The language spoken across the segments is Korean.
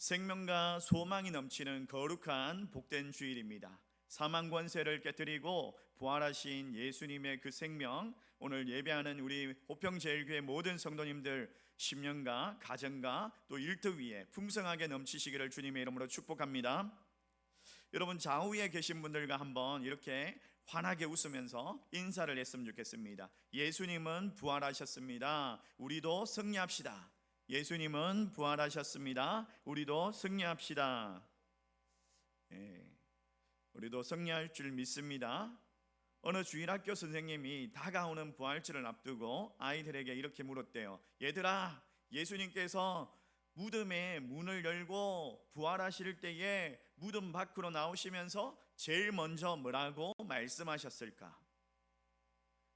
생명과 소망이 넘치는 거룩한 복된 주일입니다. 사망 권세를 깨뜨리고 부활하신 예수님의 그 생명, 오늘 예배하는 우리 호평제일교회 모든 성도님들 10년과 가정과 또 일터 위에 풍성하게 넘치시기를 주님의 이름으로 축복합니다. 여러분, 좌우에 계신 분들과 한번 이렇게 환하게 웃으면서 인사를 했으면 좋겠습니다. 예수님은 부활하셨습니다. 우리도 승리합시다. 예수님은 부활하셨습니다. 우리도 승리합시다. 예, 우리도 승리할 줄 믿습니다. 어느 주일학교 선생님이 다가오는 부활절을 앞두고 아이들에게 이렇게 물었대요. 얘들아, 예수님께서 무덤의 문을 열고 부활하실 때에 무덤 밖으로 나오시면서 제일 먼저 뭐라고 말씀하셨을까?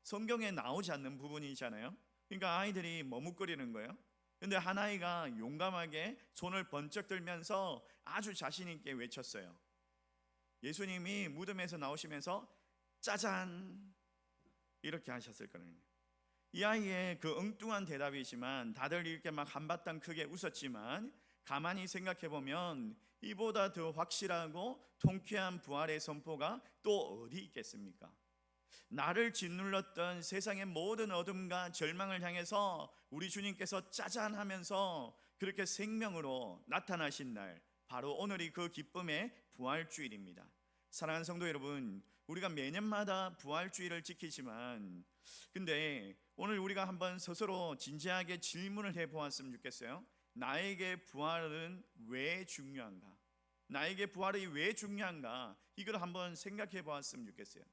성경에 나오지 않는 부분이잖아요. 그러니까 아이들이 머뭇거리는 거예요. 근데 한 아이가 용감하게 손을 번쩍 들면서 아주 자신 있게 외쳤어요. 예수님이 무덤에서 나오시면서 짜잔 이렇게 하셨을 거예요. 이 아이의 그 엉뚱한 대답이지만 다들 이렇게 막 한바탕 크게 웃었지만 가만히 생각해 보면 이보다 더 확실하고 통쾌한 부활의 선포가 또 어디 있겠습니까? 나를 짓눌렀던 세상의 모든 어둠과 절망을 향해서 우리 주님께서 짜잔 하면서 그렇게 생명으로 나타나신 날, 바로 오늘이 그 기쁨의 부활주일입니다. 사랑하는 성도 여러분, 우리가 매년마다 부활주일을 지키지만 근데 오늘 우리가 한번 스스로 진지하게 질문을 해보았으면 좋겠어요. 나에게 부활은 왜 중요한가? 나에게 부활이 왜 중요한가? 이걸 한번 생각해 보았으면 좋겠어요.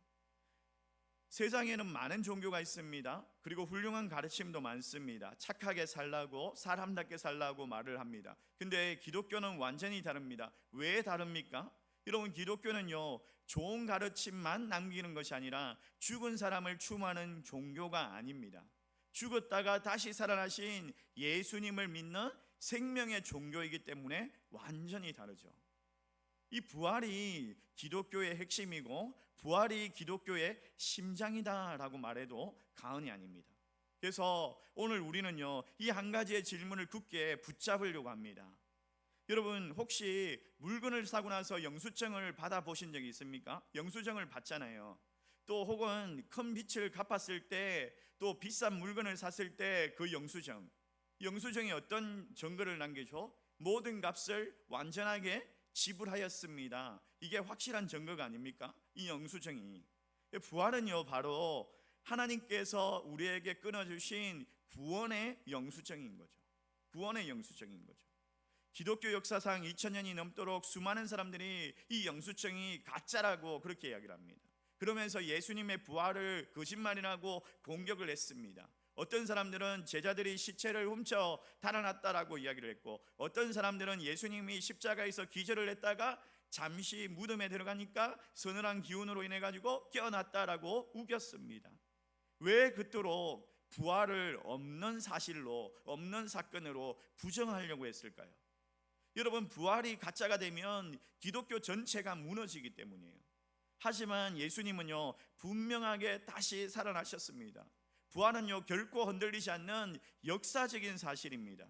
세상에는 많은 종교가 있습니다. 그리고 훌륭한 가르침도 많습니다. 착하게 살라고, 사람답게 살라고 말을 합니다. 근데 기독교는 완전히 다릅니다. 왜 다릅니까? 여러분, 기독교는요, 좋은 가르침만 남기는 것이 아니라 죽은 사람을 추모하는 종교가 아닙니다. 죽었다가 다시 살아나신 예수님을 믿는 생명의 종교이기 때문에 완전히 다르죠. 이 부활이 기독교의 핵심이고 부활이 기독교의 심장이다라고 말해도 과언이 아닙니다. 그래서 오늘 우리는요, 이 한 가지의 질문을 굳게 붙잡으려고 합니다. 여러분, 혹시 물건을 사고 나서 영수증을 받아보신 적이 있습니까? 영수증을 받잖아요. 또 혹은 큰 빚을 갚았을 때, 또 비싼 물건을 샀을 때 그 영수증이 어떤 증거를 남기죠? 모든 값을 완전하게 지불하였습니다. 이게 확실한 증거가 아닙니까? 이 영수증이. 부활은요, 바로 하나님께서 우리에게 끊어주신 구원의 영수증인 거죠. 구원의 영수증인 거죠. 기독교 역사상 2000년이 넘도록 수많은 사람들이 이 영수증이 가짜라고 그렇게 이야기를 합니다. 그러면서 예수님의 부활을 거짓말이라고 공격을 했습니다. 어떤 사람들은 제자들이 시체를 훔쳐 달아났다라고 이야기를 했고, 어떤 사람들은 예수님이 십자가에서 기절을 했다가 잠시 무덤에 들어가니까 서늘한 기운으로 인해 가지고 깨어났다라고 우겼습니다. 왜 그토록 부활을 없는 사실로, 없는 사건으로 부정하려고 했을까요? 여러분, 부활이 가짜가 되면 기독교 전체가 무너지기 때문이에요. 하지만 예수님은요, 분명하게 다시 살아나셨습니다. 부활은요, 결코 흔들리지 않는 역사적인 사실입니다.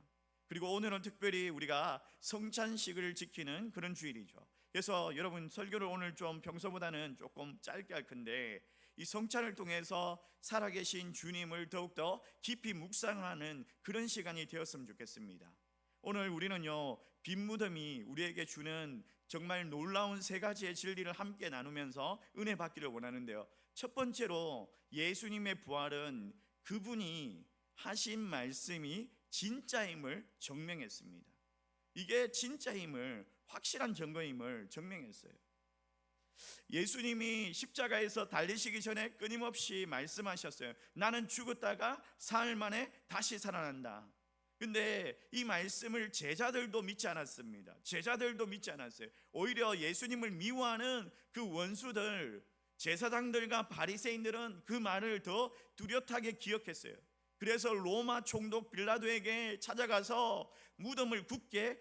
그리고 오늘은 특별히 우리가 성찬식을 지키는 그런 주일이죠. 그래서 여러분, 설교를 오늘 좀 평소보다는 조금 짧게 할 건데, 이 성찬을 통해서 살아계신 주님을 더욱더 깊이 묵상하는 그런 시간이 되었으면 좋겠습니다. 오늘 우리는요, 빈 무덤이 우리에게 주는 정말 놀라운 세 가지의 진리를 함께 나누면서 은혜 받기를 원하는데요, 첫 번째로 예수님의 부활은 그분이 하신 말씀이 진짜임을 증명했습니다. 이게 진짜임을, 확실한 증거임을 증명했어요. 예수님이 십자가에서 달리시기 전에 끊임없이 말씀하셨어요. 나는 죽었다가 사흘 만에 다시 살아난다. 근데 이 말씀을 제자들도 믿지 않았습니다. 제자들도 믿지 않았어요. 오히려 예수님을 미워하는 그 원수들, 제사장들과 바리새인들은 그 말을 더 뚜렷하게 기억했어요. 그래서 로마 총독 빌라도에게 찾아가서 무덤을 굳게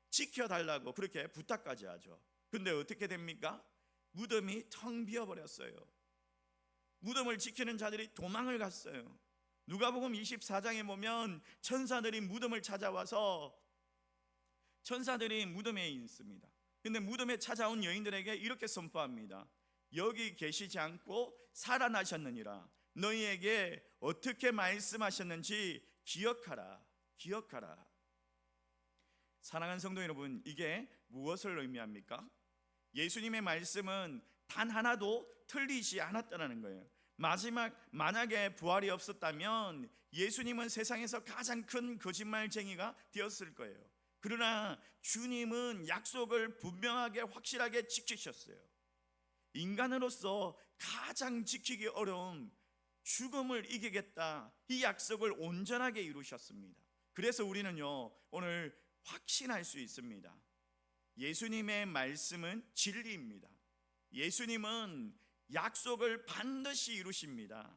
지켜달라고 그렇게 부탁까지 하죠. 근데 어떻게 됩니까? 무덤이 텅 비어버렸어요. 무덤을 지키는 자들이 도망을 갔어요. 누가복음 24장에 보면 천사들이 무덤을 찾아와서 천사들이 무덤에 있습니다. 근데 무덤에 찾아온 여인들에게 이렇게 선포합니다. 여기 계시지 않고 살아나셨느니라. 너희에게 어떻게 말씀하셨는지 기억하라. 기억하라. 사랑하는 성도 여러분, 이게 무엇을 의미합니까? 예수님의 말씀은 단 하나도 틀리지 않았다는 거예요. 만약에 부활이 없었다면 예수님은 세상에서 가장 큰 거짓말쟁이가 되었을 거예요. 그러나 주님은 약속을 분명하게 확실하게 지키셨어요. 인간으로서 가장 지키기 어려운 죽음을 이기겠다, 이 약속을 온전하게 이루셨습니다. 그래서 우리는요, 오늘 확신할 수 있습니다. 예수님의 말씀은 진리입니다. 예수님은 약속을 반드시 이루십니다.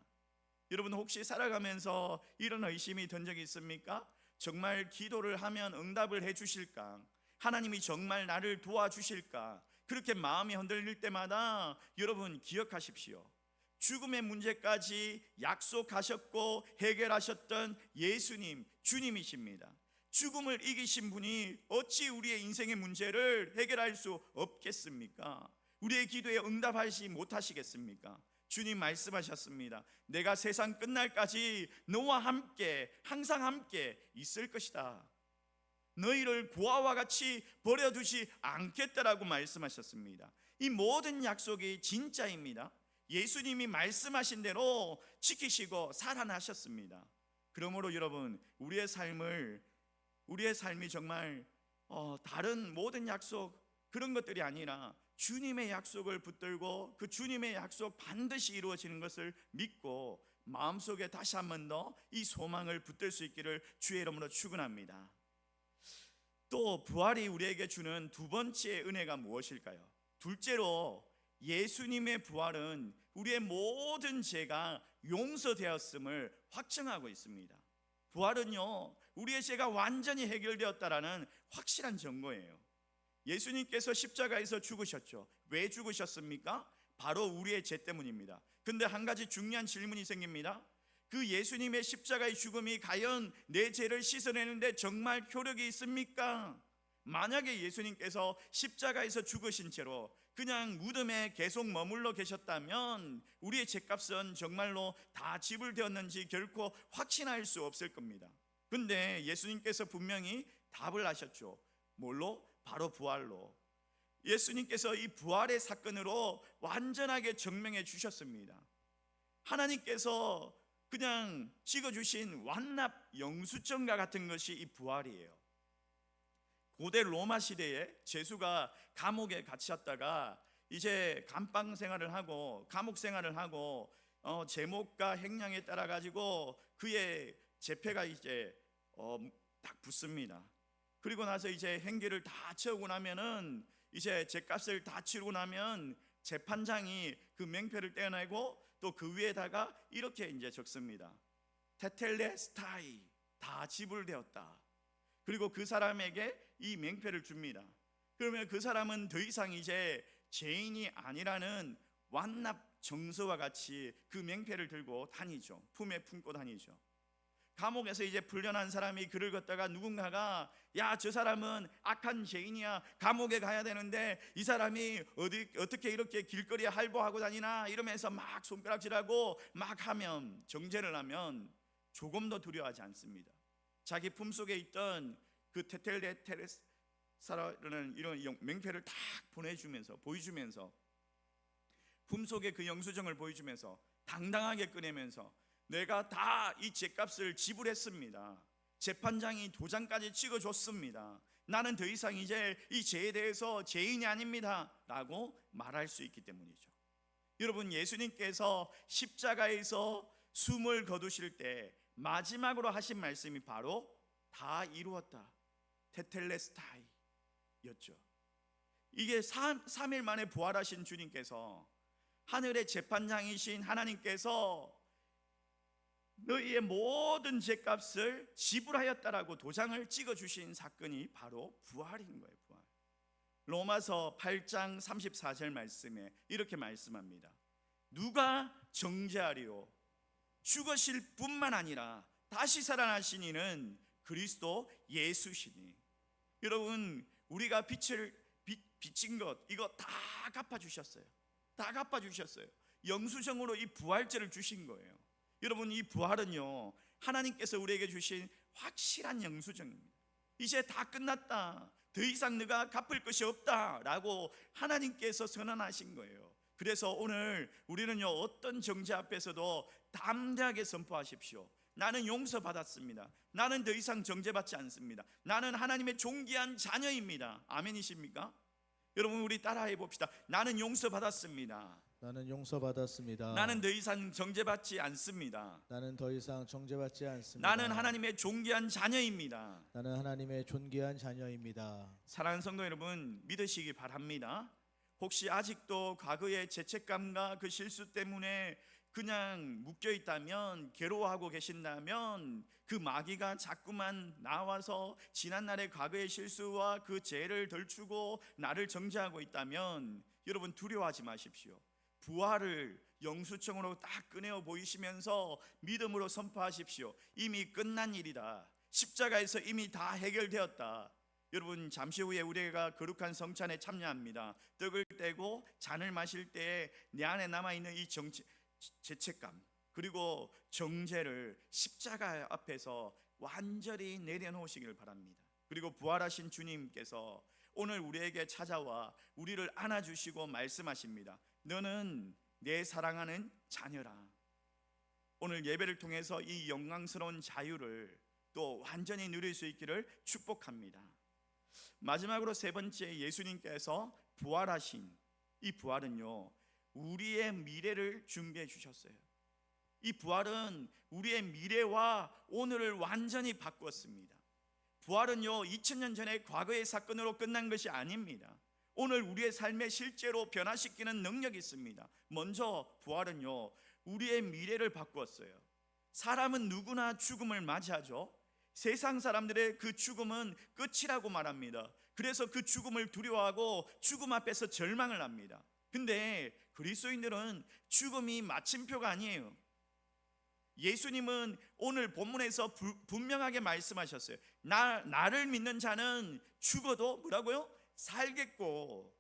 여러분, 혹시 살아가면서 이런 의심이 든 적이 있습니까? 정말 기도를 하면 응답을 해 주실까? 하나님이 정말 나를 도와주실까? 그렇게 마음이 흔들릴 때마다 여러분 기억하십시오. 죽음의 문제까지 약속하셨고 해결하셨던 예수님, 주님이십니다. 죽음을 이기신 분이 어찌 우리의 인생의 문제를 해결할 수 없겠습니까? 우리의 기도에 응답하시 못하시겠습니까? 주님 말씀하셨습니다. 내가 세상 끝날까지 너와 함께, 항상 함께 있을 것이다. 너희를 고아와 같이 버려두지 않겠다라고 말씀하셨습니다. 이 모든 약속이 진짜입니다. 예수님이 말씀하신 대로 지키시고 살아나셨습니다. 그러므로 여러분, 우리의 삶이 정말 다른 모든 약속 그런 것들이 아니라 주님의 약속을 붙들고 그 주님의 약속 반드시 이루어지는 것을 믿고 마음속에 다시 한 번 더 이 소망을 붙들 수 있기를 주의 이름으로 축원합니다. 또 부활이 우리에게 주는 두 번째 은혜가 무엇일까요? 둘째로 예수님의 부활은 우리의 모든 죄가 용서되었음을 확증하고 있습니다. 부활은요, 우리의 죄가 완전히 해결되었다라는 확실한 증거예요. 예수님께서 십자가에서 죽으셨죠. 왜 죽으셨습니까? 바로 우리의 죄 때문입니다. 근데 한 가지 중요한 질문이 생깁니다. 그 예수님의 십자가의 죽음이 과연 내 죄를 씻어내는데 정말 효력이 있습니까? 만약에 예수님께서 십자가에서 죽으신 채로 그냥 무덤에 계속 머물러 계셨다면 우리의 죄값은 정말로 다 지불되었는지 결코 확신할 수 없을 겁니다. 근데 예수님께서 분명히 답을 하셨죠. 뭘로? 바로 부활로. 예수님께서 이 부활의 사건으로 완전하게 증명해 주셨습니다. 하나님께서 그냥 찍어주신 완납 영수증과 같은 것이 이 부활이에요. 고대 로마 시대에 제수가 감옥에 갇혔다가 이제 감방 생활을 하고 감옥 생활을 하고 제목과 행량에 따라 가지고 그의 재패가 이제 딱 붙습니다. 그리고 나서 이제 행기를 다 채우고 나면은 이제 죄값을 다 치르고 나면 재판장이 그 맹패를 떼어내고 또 그 위에다가 이렇게 이제 적습니다. 테텔레스타이, 다 지불되었다. 그리고 그 사람에게 이 맹패를 줍니다. 그러면 그 사람은 더 이상 이제 죄인이 아니라는 완납 정서와 같이 그 맹패를 들고 다니죠. 품에 품고 다니죠. 감옥에서 이제 풀려난 사람이 길을 걷다가 누군가가 야, 저 사람은 악한 죄인이야, 감옥에 가야 되는데 이 사람이 어떻게 이렇게 길거리에 할보하고 다니나 이러면서 막 손가락질하고 막 하면, 정죄를 하면 조금 더 두려워하지 않습니다. 자기 품속에 있던 그 테텔레테레사라는 이런 맹패를 딱 보여주면서 품속에 그 영수증을 보여주면서 당당하게 꺼내면서 내가 다 이 죄값을 지불했습니다. 재판장이 도장까지 찍어줬습니다. 나는 더 이상 이제 이 죄에 대해서 죄인이 아닙니다 라고 말할 수 있기 때문이죠. 여러분, 예수님께서 십자가에서 숨을 거두실 때 마지막으로 하신 말씀이 바로 다 이루었다, 테텔레스타이 였죠. 이게 3일 만에 부활하신 주님께서, 하늘의 재판장이신 하나님께서 너희의 모든 죄값을 지불하였다라고 도장을 찍어주신 사건이 바로 부활인 거예요. 부활. 로마서 8장 34절 말씀에 이렇게 말씀합니다. 누가 정죄하리요? 죽으실 뿐만 아니라 다시 살아나신 이는 그리스도 예수시니. 여러분, 우리가 빚진 것 이거 다 갚아주셨어요. 다 갚아주셨어요. 영수증으로 이 부활절을 주신 거예요. 여러분, 이 부활은요, 하나님께서 우리에게 주신 확실한 영수증입니다. 이제 다 끝났다, 더 이상 네가 갚을 것이 없다 라고 하나님께서 선언하신 거예요. 그래서 오늘 우리는요, 어떤 정죄 앞에서도 담대하게 선포하십시오. 나는 용서받았습니다. 나는 더 이상 정죄받지 않습니다. 나는 하나님의 존귀한 자녀입니다. 아멘이십니까? 여러분, 우리 따라해 봅시다. 나는 용서받았습니다. 나는 용서받았습니다. 나는 더 이상 정죄받지 않습니다. 나는 더 이상 정죄받지 않습니다. 나는 하나님의 존귀한 자녀입니다. 나는 하나님의 존귀한 자녀입니다. 사랑하는 성도 여러분, 믿으시기 바랍니다. 혹시 아직도 과거의 죄책감과 그 실수 때문에 그냥 묶여 있다면, 괴로워하고 계신다면, 그 마귀가 자꾸만 나와서 지난날의 과거의 실수와 그 죄를 덜추고 나를 정죄하고 있다면, 여러분 두려워하지 마십시오. 부활을 영수증으로 딱 꺼내어 보이시면서 믿음으로 선포하십시오. 이미 끝난 일이다. 십자가에서 이미 다 해결되었다. 여러분, 잠시 후에 우리가 거룩한 성찬에 참여합니다. 떡을 떼고 잔을 마실 때에 내 안에 남아있는 이 죄책감 그리고 정죄를 십자가 앞에서 완전히 내려놓으시길 바랍니다. 그리고 부활하신 주님께서 오늘 우리에게 찾아와 우리를 안아주시고 말씀하십니다. 너는 내 사랑하는 자녀라. 오늘 예배를 통해서 이 영광스러운 자유를 또 완전히 누릴 수 있기를 축복합니다. 마지막으로 세 번째, 예수님께서 부활하신 이 부활은요, 우리의 미래를 준비해 주셨어요. 이 부활은 우리의 미래와 오늘을 완전히 바꾸었습니다. 부활은요, 2000년 전의 과거의 사건으로 끝난 것이 아닙니다. 오늘 우리의 삶에 실제로 변화시키는 능력이 있습니다. 먼저 부활은요, 우리의 미래를 바꾸었어요. 사람은 누구나 죽음을 맞이하죠. 세상 사람들의 그 죽음은 끝이라고 말합니다. 그래서 그 죽음을 두려워하고 죽음 앞에서 절망을 합니다. 근데 그리스도인들은 죽음이 마침표가 아니에요. 예수님은 오늘 본문에서 분명하게 말씀하셨어요. 나를 믿는 자는 죽어도 뭐라고요? 살겠고.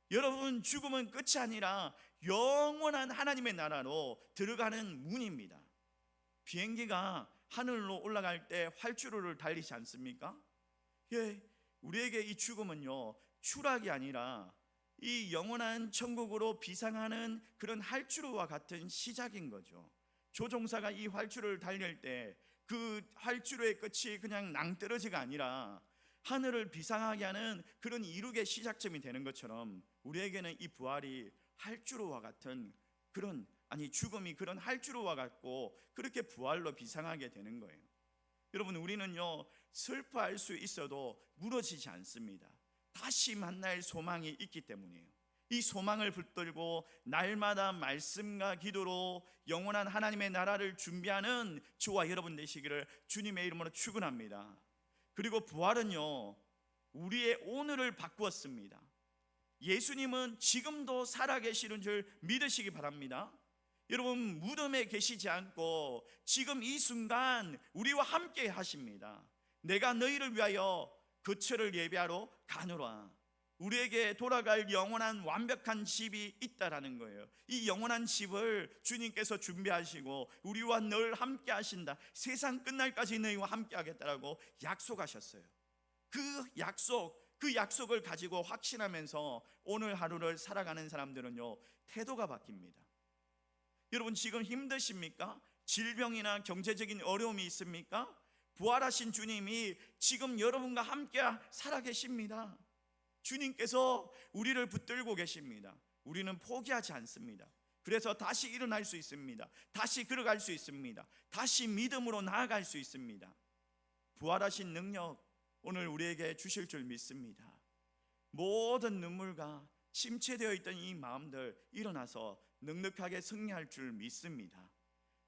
여러분, 죽음은 끝이 아니라 영원한 하나님의 나라로 들어가는 문입니다. 비행기가 하늘로 올라갈 때 활주로를 달리지 않습니까? 예, 우리에게 이 죽음은요, 추락이 아니라 이 영원한 천국으로 비상하는 그런 활주로와 같은 시작인 거죠. 조종사가 이 활주로를 달릴 때 그 활주로의 끝이 그냥 낭떠러지가 아니라 하늘을 비상하게 하는 그런 이룩의 시작점이 되는 것처럼, 우리에게는 이 부활이 활주로와 같은 그런, 죽음이 그런 활주로와 같고 그렇게 부활로 비상하게 되는 거예요. 여러분, 우리는요, 슬퍼할 수 있어도 무너지지 않습니다. 다시 만날 소망이 있기 때문이에요. 이 소망을 붙들고 날마다 말씀과 기도로 영원한 하나님의 나라를 준비하는 저와 여러분 되시기를 주님의 이름으로 축원합니다. 그리고 부활은요, 우리의 오늘을 바꾸었습니다. 예수님은 지금도 살아계시는 줄 믿으시기 바랍니다. 여러분, 무덤에 계시지 않고 지금 이 순간 우리와 함께 하십니다. 내가 너희를 위하여 거처를 예비하러 가노라. 우리에게 돌아갈 영원한 완벽한 집이 있다라는 거예요. 이 영원한 집을 주님께서 준비하시고 우리와 늘 함께 하신다. 세상 끝날까지 너희와 함께 하겠다라고 약속하셨어요. 그 약속을 가지고 확신하면서 오늘 하루를 살아가는 사람들은요, 태도가 바뀝니다. 여러분, 지금 힘드십니까? 질병이나 경제적인 어려움이 있습니까? 부활하신 주님이 지금 여러분과 함께 살아계십니다. 주님께서 우리를 붙들고 계십니다. 우리는 포기하지 않습니다. 그래서 다시 일어날 수 있습니다. 다시 걸어갈 수 있습니다. 다시 믿음으로 나아갈 수 있습니다. 부활하신 능력 오늘 우리에게 주실 줄 믿습니다. 모든 눈물과 침체되어 있던 이 마음들 일어나서 넉넉하게 승리할 줄 믿습니다.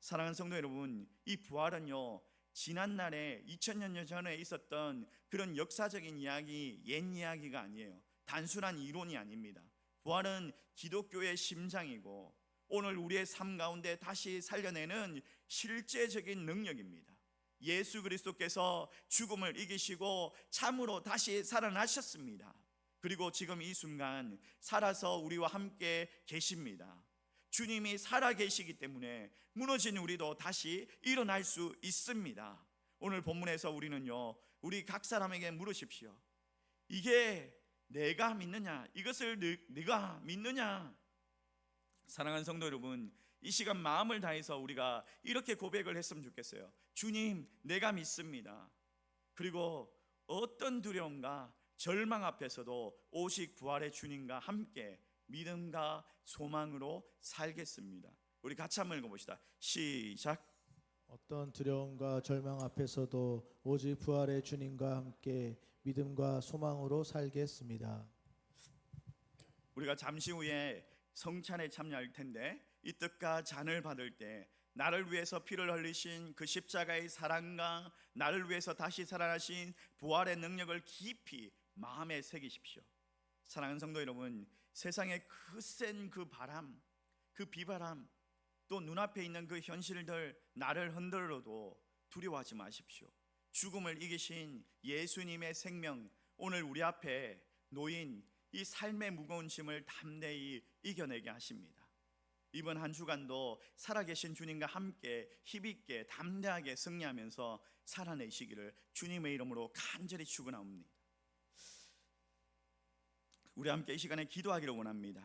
사랑하는 성도 여러분, 이 부활은요, 지난날에 2000년 전에 있었던 그런 역사적인 이야기, 옛 이야기가 아니에요. 단순한 이론이 아닙니다. 부활은 기독교의 심장이고 오늘 우리의 삶 가운데 다시 살려내는 실제적인 능력입니다. 예수 그리스도께서 죽음을 이기시고 참으로 다시 살아나셨습니다. 그리고 지금 이 순간 살아서 우리와 함께 계십니다. 주님이 살아 계시기 때문에 무너진 우리도 다시 일어날 수 있습니다. 오늘 본문에서 우리는요, 우리 각 사람에게 물으십시오. 이게 내가 믿느냐? 이것을 네가 믿느냐? 사랑하는 성도 여러분, 이 시간 마음을 다해서 우리가 이렇게 고백을 했으면 좋겠어요. 주님, 내가 믿습니다. 그리고 어떤 두려움과 절망 앞에서도 오직 부활의 주님과 함께 믿음과 소망으로 살겠습니다. 우리 같이 한번 읽어봅시다. 시작. 어떤 두려움과 절망 앞에서도 오직 부활의 주님과 함께 믿음과 소망으로 살겠습니다. 우리가 잠시 후에 성찬에 참여할 텐데 이 뜻과 잔을 받을 때 나를 위해서 피를 흘리신 그 십자가의 사랑과 나를 위해서 다시 살아나신 부활의 능력을 깊이 마음에 새기십시오. 사랑하는 성도 여러분, 세상의 그 센 그 바람, 그 비바람, 또 눈앞에 있는 그 현실들 나를 흔들어도 두려워하지 마십시오. 죽음을 이기신 예수님의 생명, 오늘 우리 앞에 놓인 이 삶의 무거운 짐을 담대히 이겨내게 하십니다. 이번 한 주간도 살아계신 주님과 함께 힘있게 담대하게 승리하면서 살아내시기를 주님의 이름으로 간절히 축원합니다. 우리 함께 이 시간에 기도하기를 원합니다.